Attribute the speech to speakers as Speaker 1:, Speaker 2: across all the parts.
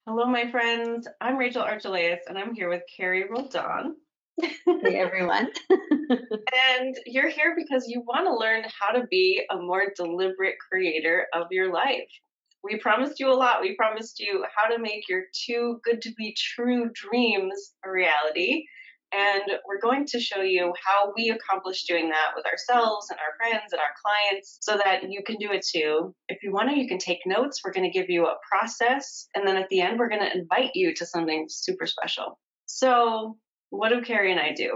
Speaker 1: Hello, my friends. I'm Rachel Archelaus, and I'm here with Carrie Roldan.
Speaker 2: Hey everyone.
Speaker 1: And you're here because you want to learn how to be a more deliberate creator of your life. We promised you a lot. We promised you how to make your too good to be true dreams a reality. And we're going to show you how we accomplish doing that with ourselves and our friends and our clients so that you can do it too. If you want to, you can take notes. We're going to give you a process. And then at the end, we're going to invite you to something super special. So, what do Carrie and I do?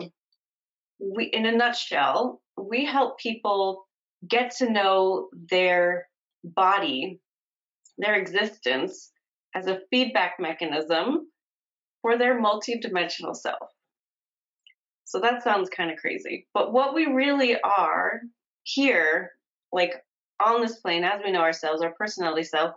Speaker 1: In a nutshell, we help people get to know their body, their existence as a feedback mechanism for their multidimensional self. So that sounds kind of crazy. But what we really are here, like on this plane, as we know ourselves, our personality self,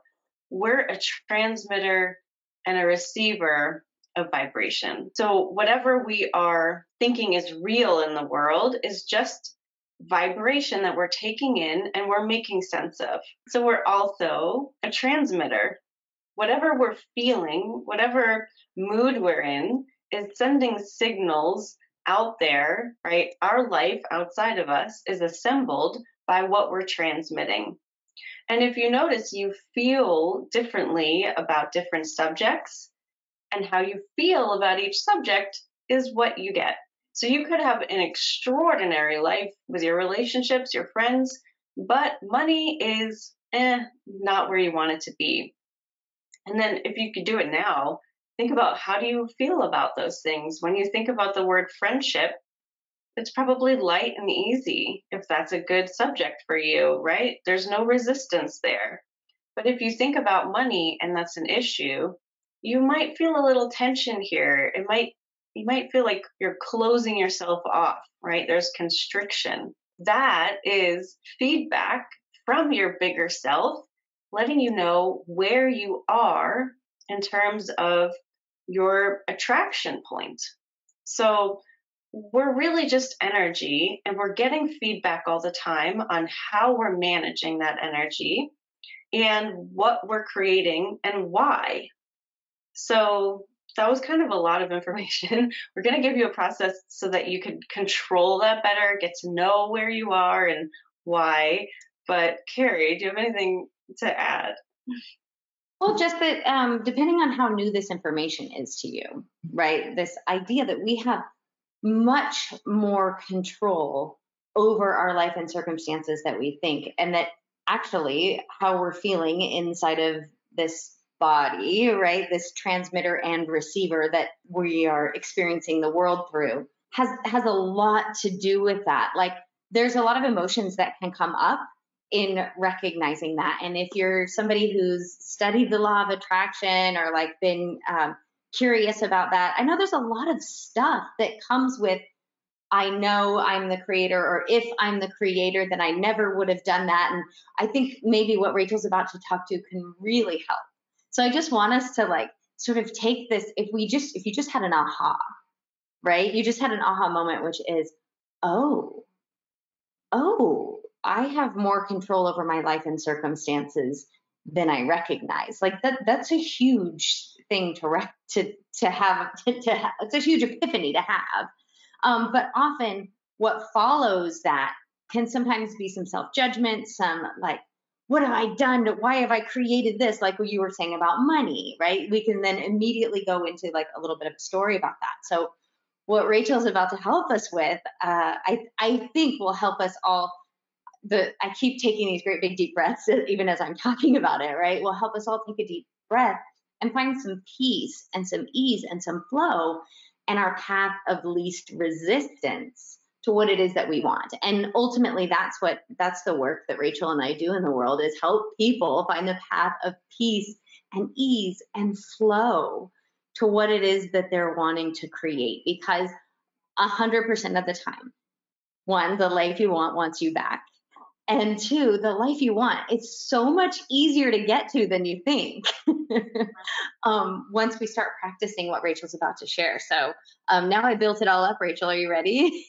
Speaker 1: we're a transmitter and a receiver of vibration. So whatever we are thinking is real in the world is just vibration that we're taking in and we're making sense of. So we're also a transmitter. Whatever we're feeling, whatever mood we're in, is sending signals out there, right? Our life outside of us is assembled by what we're transmitting. And if you notice, you feel differently about different subjects, and how you feel about each subject is what you get. So you could have an extraordinary life with your relationships, your friends, but money is not where you want it to be. And then if you could do it now, think about how do you feel about those things. When you think about the word friendship, it's probably light and easy if that's a good subject for you, right? There's no resistance there. But if you think about money and that's an issue, you might feel a little tension here. You might feel like you're closing yourself off, right? There's constriction. That is feedback from your bigger self, letting you know where you are in terms of your attraction point. So we're really just energy, and we're getting feedback all the time on how we're managing that energy and what we're creating and why. So that was kind of a lot of information. We're going to give you a process so that you can control that better, get to know where you are and why. But Carrie, do you have anything to add?
Speaker 2: Well, just that depending on how new this information is to you, right? This idea that we have much more control over our life and circumstances that we think, and that actually how we're feeling inside of this body, right? This transmitter and receiver that we are experiencing the world through has a lot to do with that. Like there's a lot of emotions that can come up in recognizing that. And if you're somebody who's studied the law of attraction or like been curious about that, I know there's a lot of stuff that comes with I know I'm the creator, or if I'm the creator, then I never would have done that. And I think maybe what Rachel's about to talk to can really help. So I just want us to like sort of take this, if you just had an aha, right? You just had an aha moment, which is, oh, I have more control over my life and circumstances than I recognize. Like that's a huge thing to have. It's a huge epiphany to have. But often, what follows that can sometimes be some self judgment, some like, what have I done? Why have I created this? Like what you were saying about money, right? We can then immediately go into like a little bit of a story about that. So what Rachel's about to help us with, I think will help us all. I keep taking these great big deep breaths, even as I'm talking about it, right? Will help us all take a deep breath and find some peace and some ease and some flow and our path of least resistance to what it is that we want. And ultimately that's the work that Rachel and I do in the world, is help people find the path of peace and ease and flow to what it is that they're wanting to create. Because 100% of the time, one, the life you want wants you back. And two, the life you want, it's so much easier to get to than you think once we start practicing what Rachel's about to share. So now I built it all up. Rachel, are you ready?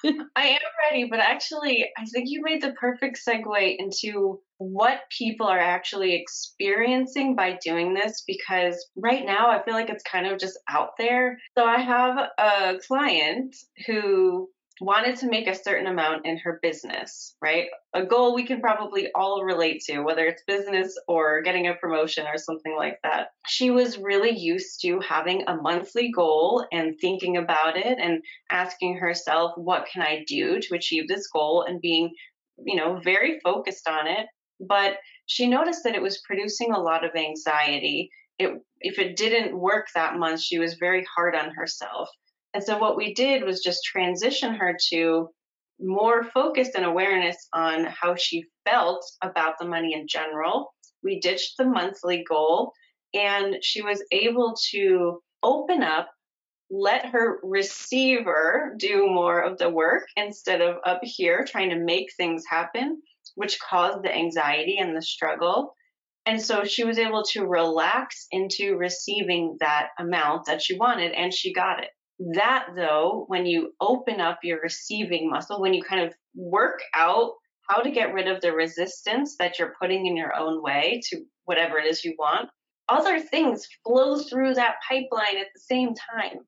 Speaker 1: I am ready, but actually, I think you made the perfect segue into what people are actually experiencing by doing this because right now I feel like it's kind of just out there. So I have a client who wanted to make a certain amount in her business, right? A goal we can probably all relate to, whether it's business or getting a promotion or something like that. She was really used to having a monthly goal and thinking about it and asking herself, what can I do to achieve this goal, and being, very focused on it. But she noticed that it was producing a lot of anxiety. If it didn't work that month, she was very hard on herself. And so what we did was just transition her to more focus and awareness on how she felt about the money in general. We ditched the monthly goal, and she was able to open up, let her receiver do more of the work instead of up here trying to make things happen, which caused the anxiety and the struggle. And so she was able to relax into receiving that amount that she wanted, and she got it. That, though, when you open up your receiving muscle, when you kind of work out how to get rid of the resistance that you're putting in your own way to whatever it is you want, other things flow through that pipeline at the same time.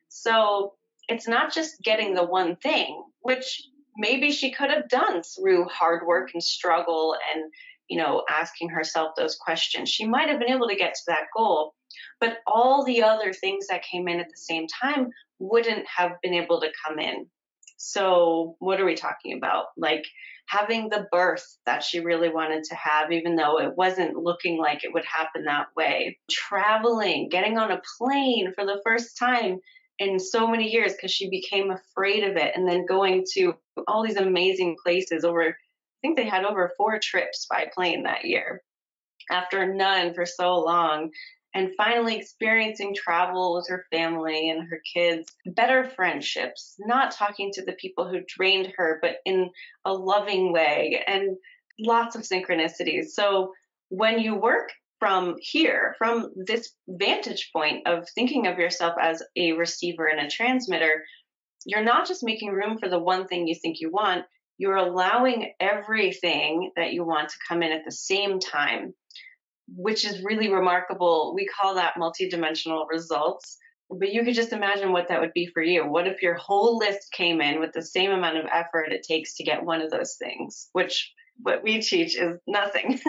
Speaker 1: So it's not just getting the one thing, which maybe she could have done through hard work and struggle and, asking herself those questions. She might have been able to get to that goal, but all the other things that came in at the same time wouldn't have been able to come in. So, what are we talking about? Like having the birth that she really wanted to have, even though it wasn't looking like it would happen that way. Traveling, getting on a plane for the first time in so many years because she became afraid of it, and then going to all these amazing places over, I think they had over 4 trips by plane that year after none for so long, and finally experiencing travel with her family and her kids, better friendships, not talking to the people who drained her, but in a loving way, and lots of synchronicities. So when you work from here, from this vantage point of thinking of yourself as a receiver and a transmitter, you're not just making room for the one thing you think you want, you're allowing everything that you want to come in at the same time, which is really remarkable. We call that multidimensional results. But you could just imagine what that would be for you. What if your whole list came in with the same amount of effort it takes to get one of those things, which what we teach is nothing,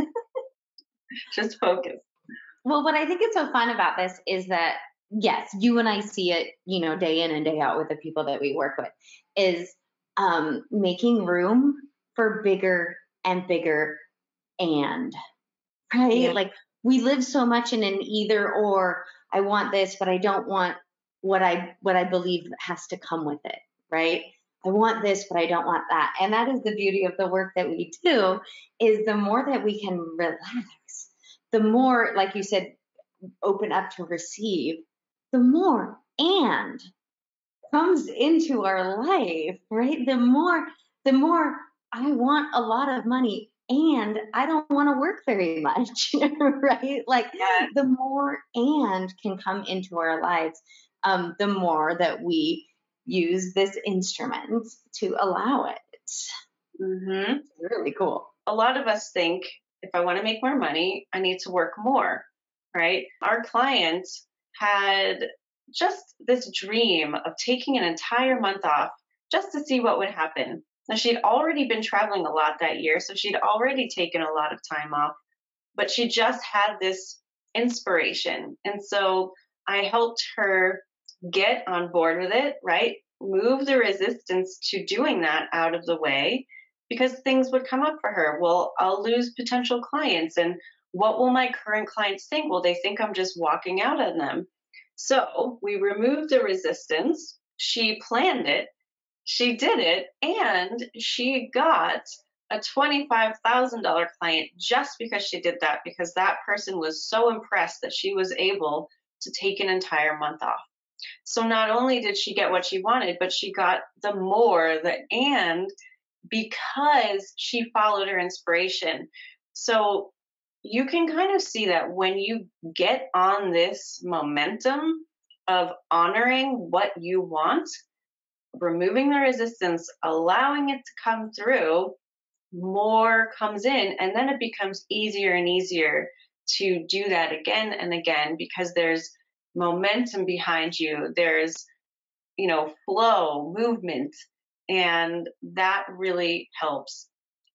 Speaker 1: just focus.
Speaker 2: Well, what I think is so fun about this is that, yes, you and I see it, day in and day out with the people that we work with, is making room for bigger and bigger and, right?
Speaker 1: Yeah.
Speaker 2: Like we live so much in an either or. I want this, but I don't want what I believe has to come with it, right? I want this, but I don't want that. And that is the beauty of the work that we do, is the more that we can relax, the more, like you said, open up to receive, the more and comes into our life, right? The more I want a lot of money and I don't want to work very much, right? Like
Speaker 1: Yeah.
Speaker 2: the more and can come into our lives, the more that we use this instrument to allow it.
Speaker 1: Hmm.
Speaker 2: It's really cool.
Speaker 1: A lot of us think if I want to make more money, I need to work more, right? Our client had just this dream of taking an entire month off just to see what would happen. Now, she'd already been traveling a lot that year, so she'd already taken a lot of time off, but she just had this inspiration. And so I helped her get on board with it, right? Move the resistance to doing that out of the way because things would come up for her. Well, I'll lose potential clients. And what will my current clients think? Well, they think I'm just walking out on them. So we removed the resistance. She planned it, she did it, and she got a $25,000 client just because she did that, because that person was so impressed that she was able to take an entire month off. So not only did she get what she wanted, but she got the more, the and, because she followed her inspiration. So you can kind of see that when you get on this momentum of honoring what you want, removing the resistance, allowing it to come through, more comes in, and then it becomes easier and easier to do that again and again because there's momentum behind you. There's, flow, movement, and that really helps.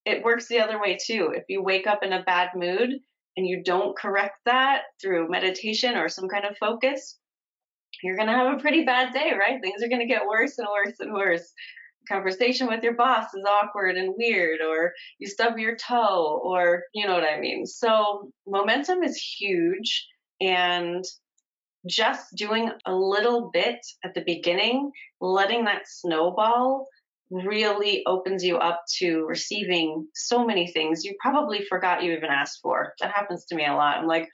Speaker 1: It works the other way too. If you wake up in a bad mood and you don't correct that through meditation or some kind of focus, you're going to have a pretty bad day, right? Things are going to get worse and worse and worse. Conversation with your boss is awkward and weird, or you stub your toe, or you know what I mean. So momentum is huge, and just doing a little bit at the beginning, letting that snowball really opens you up to receiving so many things you probably forgot you even asked for. That happens to me a lot. I'm like,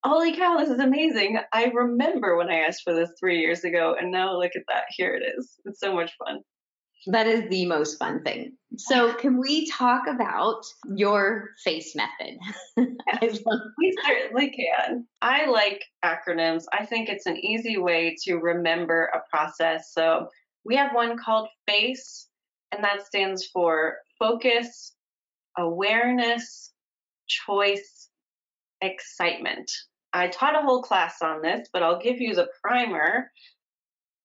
Speaker 1: holy cow, this is amazing. I remember when I asked for this 3 years ago, and now look at that. Here it is. It's so much fun.
Speaker 2: That is the most fun thing. So can we talk about your FACE method?
Speaker 1: We certainly can. I like acronyms. I think it's an easy way to remember a process. So we have one called FACE, and that stands for focus, awareness, choice, excitement. I taught a whole class on this, but I'll give you the primer.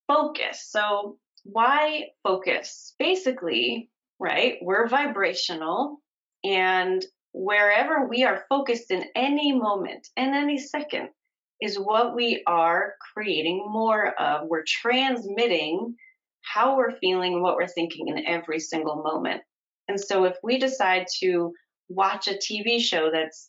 Speaker 1: Focus. So why focus? Basically, right, we're vibrational, and wherever we are focused in any moment, in any second, is what we are creating more of. We're transmitting how we're feeling, what we're thinking in every single moment. And so if we decide to watch a TV show that's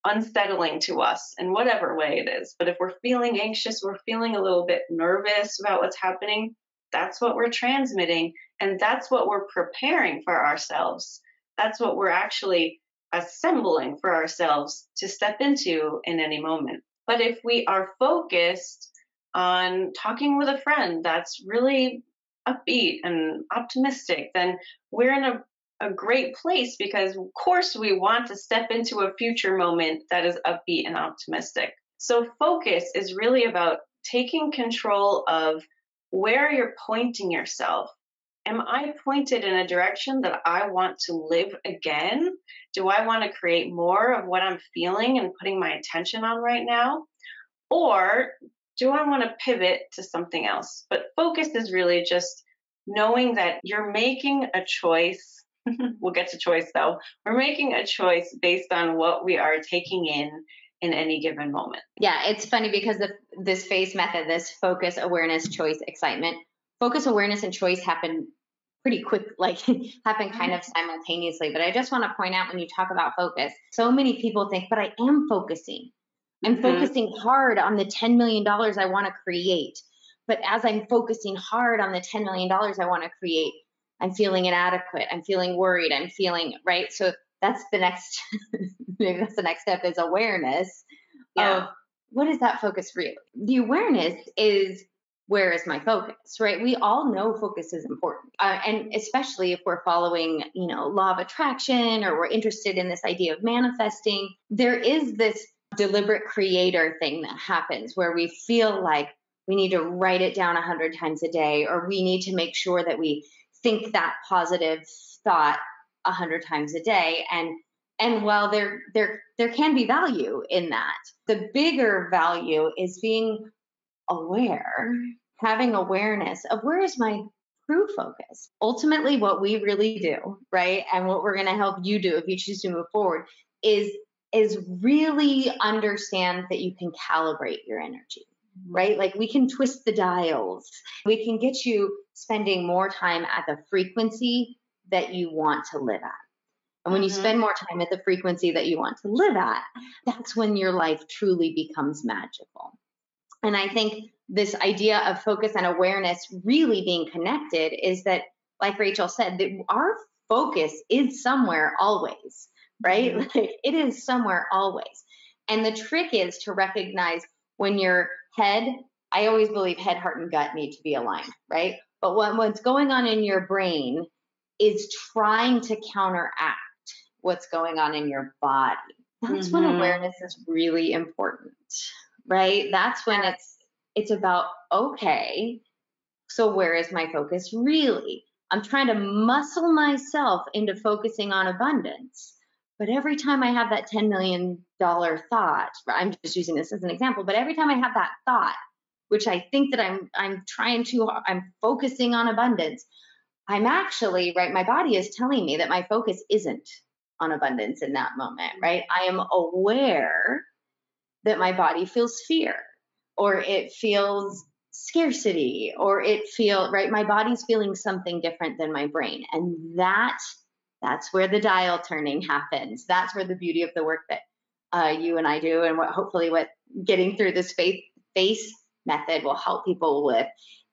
Speaker 1: unsettling to us in whatever way it is. But if we're feeling anxious, we're feeling a little bit nervous about what's happening, that's what we're transmitting. And that's what we're preparing for ourselves. That's what we're actually assembling for ourselves to step into in any moment. But if we are focused on talking with a friend that's really upbeat and optimistic, then we're in a great place because, of course, we want to step into a future moment that is upbeat and optimistic. So, focus is really about taking control of where you're pointing yourself. Am I pointed in a direction that I want to live again? Do I want to create more of what I'm feeling and putting my attention on right now? Or do I want to pivot to something else? But focus is really just knowing that you're making a choice. We'll get to choice though. We're making a choice based on what we are taking in any given moment.
Speaker 2: Yeah, it's funny because this FACE method, this focus, awareness, choice, excitement, focus, awareness, and choice happen pretty quick, like happen kind of simultaneously. But I just want to point out when you talk about focus, so many people think, but I am focusing. I'm focusing hard on the $10 million I want to create. But as I'm focusing hard on the $10 million I want to create, I'm feeling inadequate. I'm feeling worried. I'm feeling, right? So that's the next, maybe that's the next step is awareness of what is that focus really? The awareness is, where is my focus, right? We all know focus is important. And especially if we're following, law of attraction, or we're interested in this idea of manifesting, there is this deliberate creator thing that happens where we feel like we need to write it down 100 times a day, or we need to make sure that we think that positive thought 100 times a day. And while there can be value in that, the bigger value is being aware, having awareness of where is my true focus. Ultimately, what we really do, right, and what we're going to help you do if you choose to move forward is really understand that you can calibrate your energy, right? Like we can twist the dials. We can get you spending more time at the frequency that you want to live at. And when you spend more time at the frequency that you want to live at, that's when your life truly becomes magical. And I think this idea of focus and awareness really being connected is that, like Rachel said, that our focus is somewhere always, right? Like it is somewhere always. And the trick is to recognize when your head, I always believe head, heart, and gut need to be aligned, right? But what's going on in your brain is trying to counteract what's going on in your body. That's when awareness is really important, right? That's when it's about, okay, So where is my focus really? I'm trying to muscle myself into focusing on abundance. But every time I have that $10 million thought, I'm just using this as an example, but every time I have that thought, which I think that I'm focusing on abundance, I'm actually, right, my body is telling me that my focus isn't on abundance in that moment, right? I am aware that my body feels fear, or it feels scarcity, or right, my body's feeling something different than my brain. And that's where the dial turning happens. That's where the beauty of the work that you and I do, and what getting through this face method will help people with,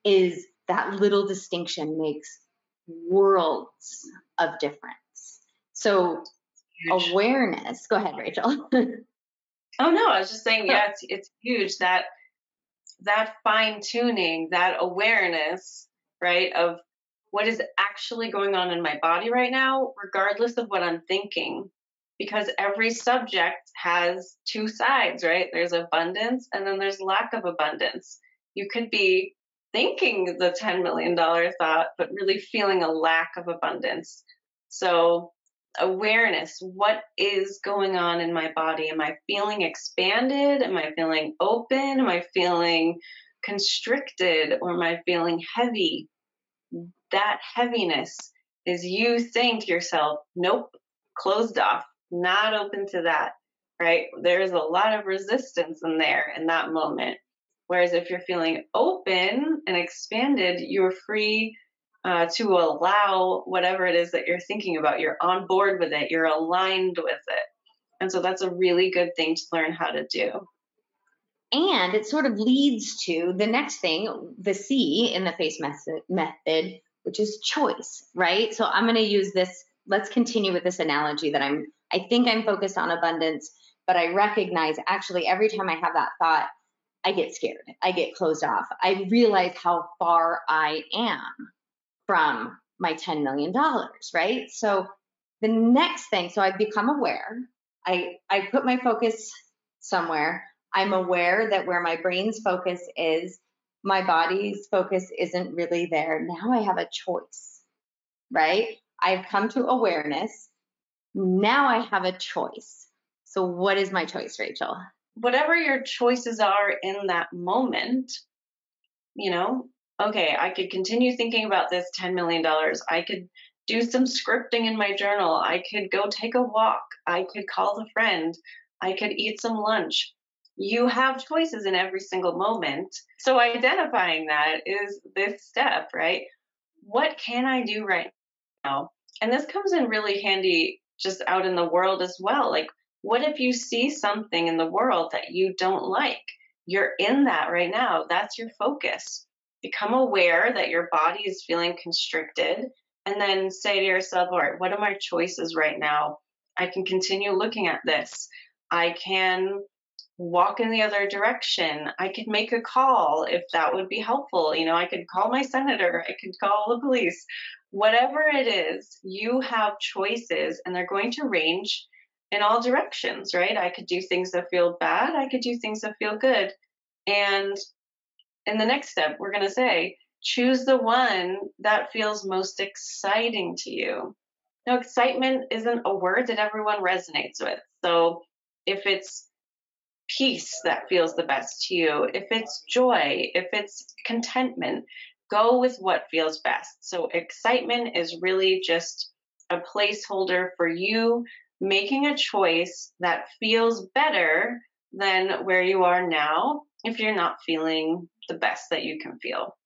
Speaker 2: is that little distinction makes worlds of difference. So
Speaker 1: Huge.
Speaker 2: awareness, go ahead, Rachel.
Speaker 1: Oh no, I was just saying, yeah, it's huge that fine tuning, that awareness, right, of what is actually going on in my body right now, regardless of what I'm thinking. Because every subject has two sides, right? There's abundance and then there's lack of abundance. You could be thinking the $10 million thought, but really feeling a lack of abundance. So, awareness, what is going on in my body? Am I feeling expanded? Am I feeling open? Am I feeling constricted? Or am I feeling heavy? That heaviness is you saying to yourself, nope, closed off, not open to that, right? There's a lot of resistance in there in that moment. Whereas if you're feeling open and expanded, you're free to allow whatever it is that you're thinking about. You're on board with it, you're aligned with it. And so that's a really good thing to learn how to do.
Speaker 2: And it sort of leads to the next thing, the C in the face method, which is choice, right? So I'm going to use this. Let's continue with this analogy that I think I'm focused on abundance, but I recognize actually every time I have that thought, I get scared. I get closed off. I realize how far I am from my $10 million, right? So the next thing, so I've become aware. I put my focus somewhere. I'm aware that where my brain's focus is, my body's focus isn't really there. Now I have a choice, right? I've come to awareness. Now I have a choice. So what is my choice, Rachel?
Speaker 1: Whatever your choices are in that moment, you know, okay, I could continue thinking about this $10 million. I could do some scripting in my journal. I could go take a walk. I could call a friend. I could eat some lunch. You have choices in every single moment. So identifying that is this step, right? What can I do right now? And this comes in really handy just out in the world as well. Like, what if you see something in the world that you don't like? You're in that right now. That's your focus. Become aware that your body is feeling constricted, and then say to yourself, all right, what are my choices right now? I can continue looking at this. I can walk in the other direction. I could make a call if that would be helpful. You know, I could call my senator, I could call the police. Whatever it is, you have choices and they're going to range in all directions, right? I could do things that feel bad, I could do things that feel good. And in the next step, we're going to say, choose the one that feels most exciting to you. Now, excitement isn't a word that everyone resonates with. So if it's peace that feels the best to you, if it's joy, if it's contentment, go with what feels best. So, excitement is really just a placeholder for you making a choice that feels better than where you are now if you're not feeling the best that you can feel.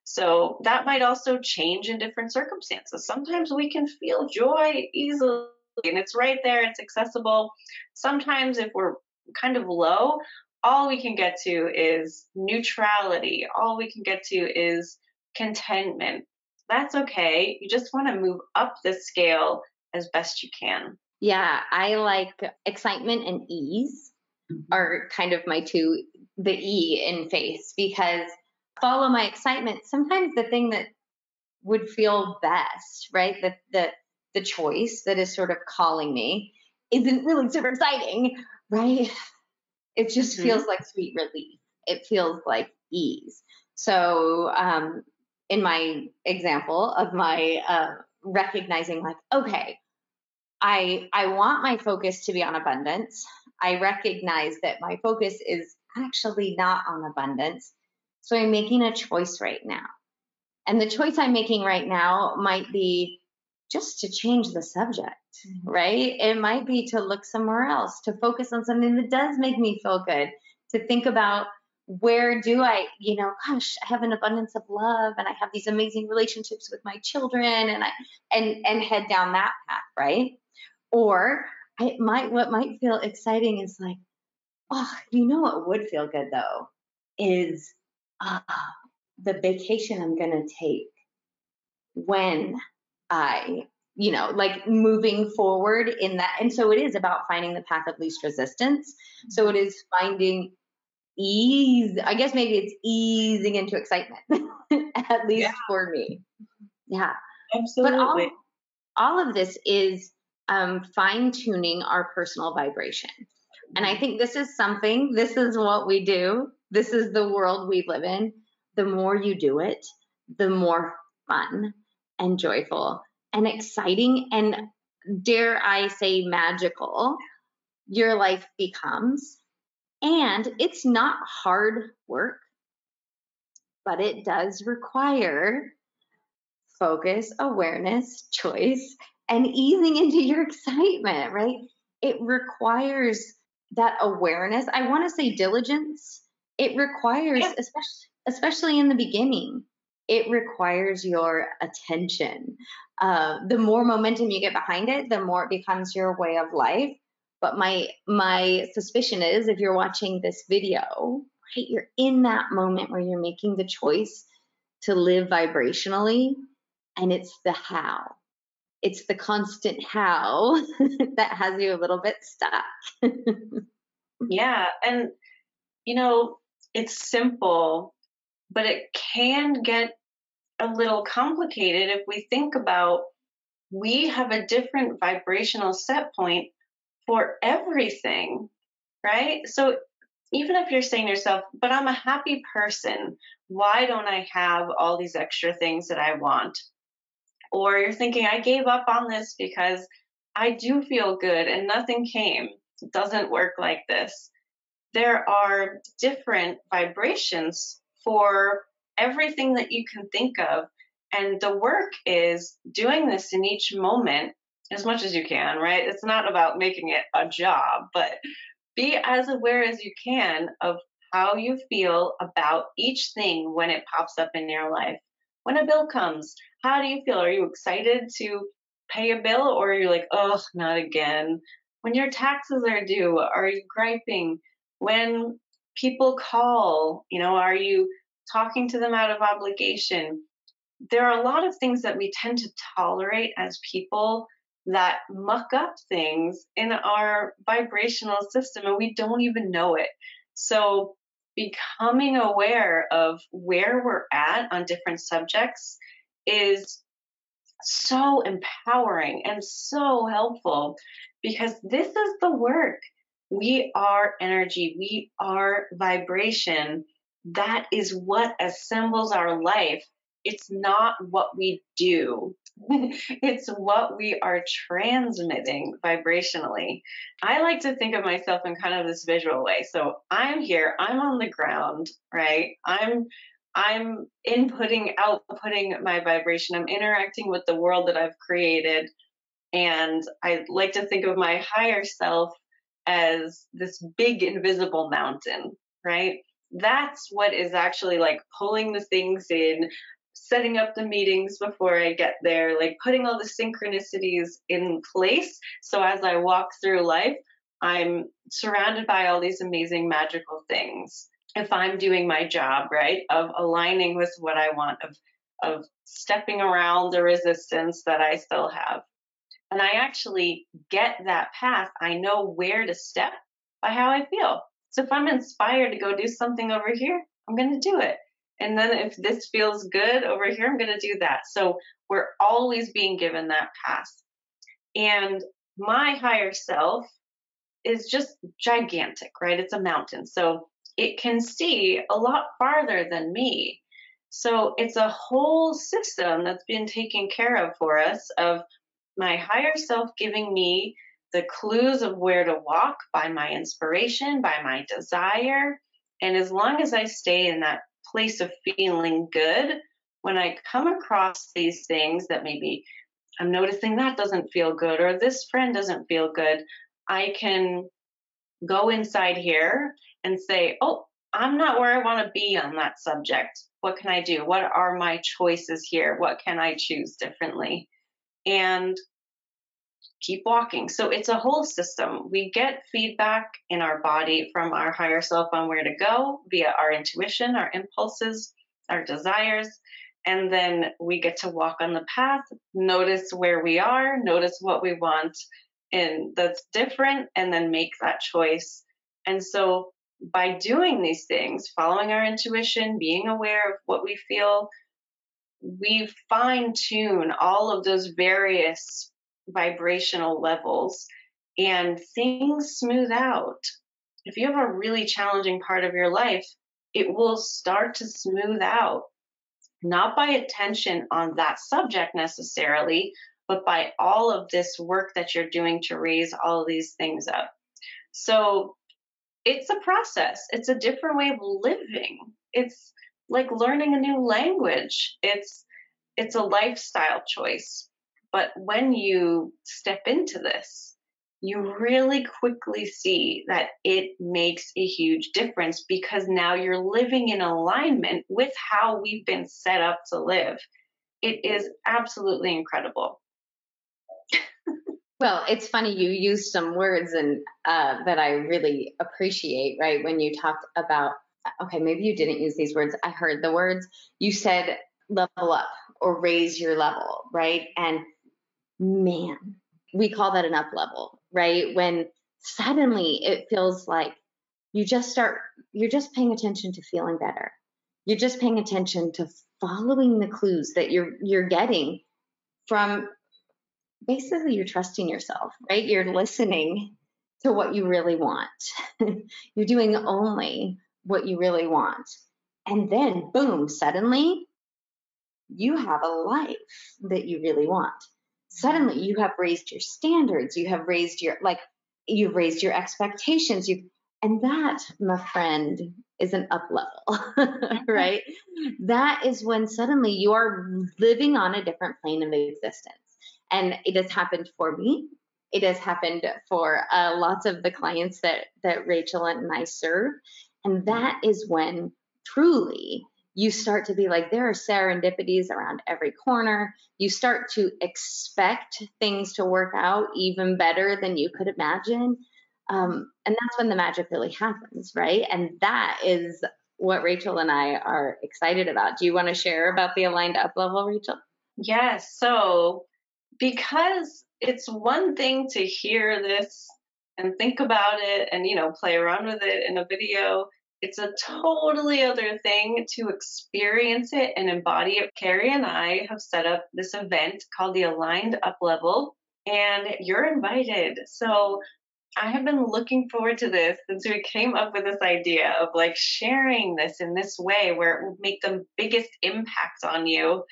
Speaker 1: So that might also change in different circumstances. Sometimes we can feel joy easily and it's right there, it's accessible. Sometimes if we're kind of low, all we can get to is neutrality. All we can get to is contentment. That's okay. You just want to move up the scale as best you can.
Speaker 2: Yeah, I like excitement and ease are kind of my two, the E in face, because follow my excitement. Sometimes the thing that would feel best, right? The choice that is sort of calling me isn't really super exciting, right? It just feels like sweet relief. It feels like ease. So in my example of my recognizing, like, okay, I want my focus to be on abundance. I recognize that my focus is actually not on abundance. So I'm making a choice right now. And the choice I'm making right now might be just to change the subject, right? It might be to look somewhere else, to focus on something that does make me feel good, to think about where do I, gosh, I have an abundance of love and I have these amazing relationships with my children, and head down that path, right? Or what might feel exciting is like, oh, what would feel good though is uh, the vacation I'm going to take when I, like moving forward in that. And so it is about finding the path of least resistance. So it is finding ease. I guess maybe it's easing into excitement, at
Speaker 1: Yeah,
Speaker 2: least for me. Yeah. But
Speaker 1: absolutely.
Speaker 2: all of this is fine tuning our personal vibration. And I think this is what we do. This is the world we live in. The more you do it, the more fun and joyful and exciting and, dare I say, magical your life becomes. And it's not hard work, but it does require focus, awareness, choice, and easing into your excitement, right? It requires that awareness. I want to say diligence. It requires,
Speaker 1: Yeah.
Speaker 2: especially in the beginning, it requires your attention. The more momentum you get behind it, the more it becomes your way of life. But my suspicion is, if you're watching this video, right, you're in that moment where you're making the choice to live vibrationally, and it's the how. It's the constant how that has you a little bit stuck.
Speaker 1: Yeah. And, you know, it's simple, but it can get a little complicated if we think about we have a different vibrational set point for everything, right? So even if you're saying to yourself, but I'm a happy person, why don't I have all these extra things that I want? Or you're thinking, I gave up on this because I do feel good and nothing came. It doesn't work like this. There are different vibrations for everything that you can think of. And the work is doing this in each moment as much as you can, right? It's not about making it a job, but be as aware as you can of how you feel about each thing when it pops up in your life. When a bill comes, how do you feel? Are you excited to pay a bill, or are you like, oh, not again? When your taxes are due, are you griping? When people call, are you talking to them out of obligation? There are a lot of things that we tend to tolerate as people that muck up things in our vibrational system and we don't even know it. So, becoming aware of where we're at on different subjects is so empowering and so helpful because this is the work. We are energy, we are vibration. That is what assembles our life. It's not what we do. It's what we are transmitting vibrationally. I like to think of myself in kind of this visual way. So I'm here, I'm on the ground, right? I'm inputting, outputting my vibration. I'm interacting with the world that I've created. And I like to think of my higher self as this big invisible mountain, right? That's what is actually like pulling the things in, setting up the meetings before I get there, like putting all the synchronicities in place. So as I walk through life, I'm surrounded by all these amazing magical things. If I'm doing my job, right, of aligning with what I want, of stepping around the resistance that I still have, and I actually get that path, I know where to step by how I feel. So if I'm inspired to go do something over here, I'm going to do it. And then if this feels good over here, I'm going to do that. So we're always being given that path. And my higher self is just gigantic, right? It's a mountain. So it can see a lot farther than me. So it's a whole system that's been taken care of for us of my higher self giving me the clues of where to walk by my inspiration, by my desire. And as long as I stay in that place of feeling good, when I come across these things that maybe I'm noticing that doesn't feel good or this friend doesn't feel good, I can go inside here and say, oh, I'm not where I want to be on that subject. What can I do? What are my choices here? What can I choose differently? And keep walking. So it's a whole system. We get feedback in our body from our higher self on where to go via our intuition, our impulses, our desires. And then we get to walk on the path, notice where we are, notice what we want, and that's different, and then make that choice. And so by doing these things, following our intuition, being aware of what we feel, we fine tune all of those various vibrational levels and things smooth out. If you have a really challenging part of your life, it will start to smooth out, not by attention on that subject necessarily, but by all of this work that you're doing to raise all of these things up. So it's a process. It's a different way of living. It's like learning a new language. It's a lifestyle choice. But when you step into this, you really quickly see that it makes a huge difference because now you're living in alignment with how we've been set up to live. It is absolutely incredible.
Speaker 2: Well, it's funny you used some words and that I really appreciate, right? When you talked about, okay, maybe you didn't use these words. I heard the words. You said level up or raise your level, right? And man, we call that an up level, right? When suddenly it feels like you just start, you're just paying attention to feeling better. You're just paying attention to following the clues that you're getting from, basically you're trusting yourself, right? You're listening to what you really want. You're doing only what you really want. And then boom, suddenly you have a life that you really want. Suddenly you have raised your standards, you have raised your, like, you've raised your expectations, you, and that, my friend, is an up level. Right? That is when suddenly you are living on a different plane of existence. And it has happened for me. It has happened for lots of the clients that Rachel and I serve. And that is when truly you start to be like, there are serendipities around every corner. You start to expect things to work out even better than you could imagine. And that's when the magic really happens, right? And that is what Rachel and I are excited about. Do you want to share about the aligned up level, Rachel?
Speaker 1: Yes. So, because it's one thing to hear this and think about it and, play around with it in a video, it's a totally other thing to experience it and embody it. Carrie and I have set up this event called the Aligned Up Level, and you're invited. So, I have been looking forward to this since we came up with this idea of like sharing this in this way where it will make the biggest impact on you.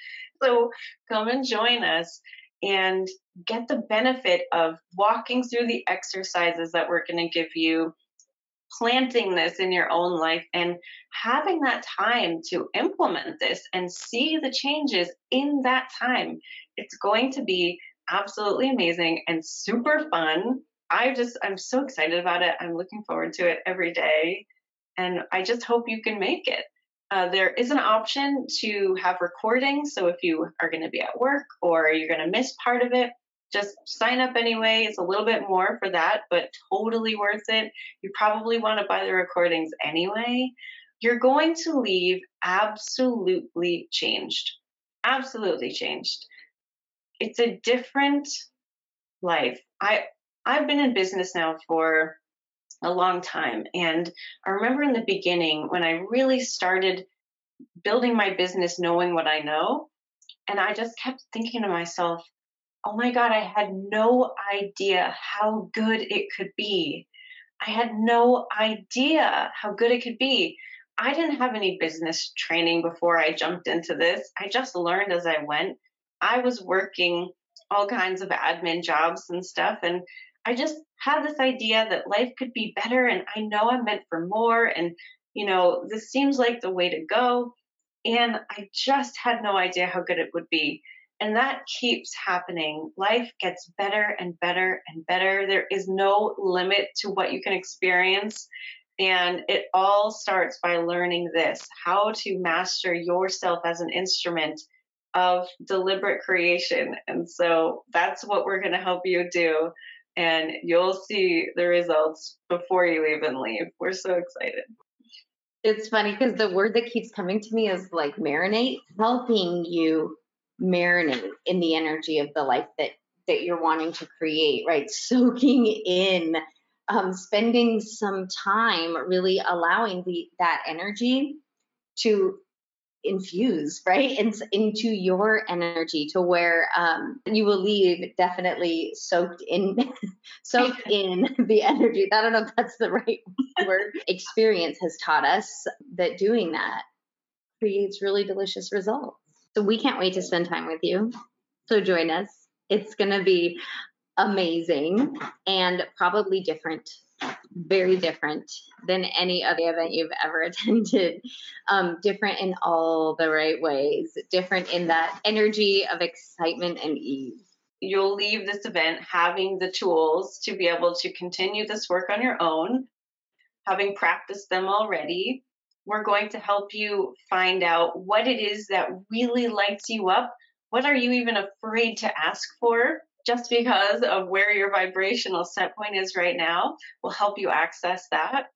Speaker 1: So come and join us and get the benefit of walking through the exercises that we're going to give you, planting this in your own life, and having that time to implement this and see the changes in that time. It's going to be absolutely amazing and super fun. I'm so excited about it. I'm looking forward to it every day. And I just hope you can make it. There is an option to have recordings. So if you are going to be at work or you're going to miss part of it, just sign up anyway. It's a little bit more for that, but totally worth it. You probably want to buy the recordings anyway. You're going to leave absolutely changed. Absolutely changed. It's a different life. I've been in business now for a long time, and I remember in the beginning when I really started building my business knowing what I know, and I just kept thinking to myself, oh my God, I had no idea how good it could be. I had no idea how good it could be. I didn't have any business training before I jumped into this. I just learned as I went. I was working all kinds of admin jobs and stuff, and I just had this idea that life could be better, and I know I'm meant for more, and this seems like the way to go. And I just had no idea how good it would be. And that keeps happening. Life gets better and better and better. There is no limit to what you can experience. And it all starts by learning this, how to master yourself as an instrument of deliberate creation. And so that's what we're going to help you do. And you'll see the results before you even leave. We're so excited.
Speaker 2: It's funny because the word that keeps coming to me is like marinate, helping you marinate in the energy of the life that you're wanting to create, right? Soaking in, spending some time really allowing that energy to infuse right into your energy to where you will leave definitely soaked in soaked in the energy. I don't know if that's the right word. Experience has taught us that doing that creates really delicious results. So we can't wait to spend time with you. So join us. It's going to be amazing and probably different, very different than any other event you've ever attended. Different in all the right ways, different in that energy of excitement and ease.
Speaker 1: You'll leave this event having the tools to be able to continue this work on your own, having practiced them already. We're going to help you find out what it is that really lights you up. What are you even afraid to ask for? Just because of where your vibrational set point is right now will help you access that.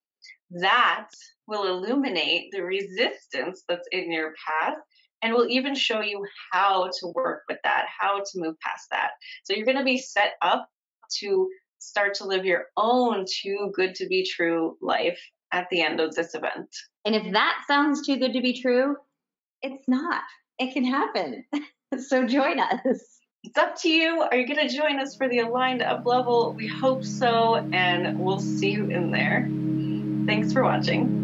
Speaker 1: That will illuminate the resistance that's in your path and will even show you how to work with that, how to move past that. So you're going to be set up to start to live your own too good to be true life at the end of this event.
Speaker 2: And if that sounds too good to be true, it's not. It can happen. So join us.
Speaker 1: It's up to you. Are you going to join us for the Aligned Up level? We hope so, and we'll see you in there. Thanks for watching.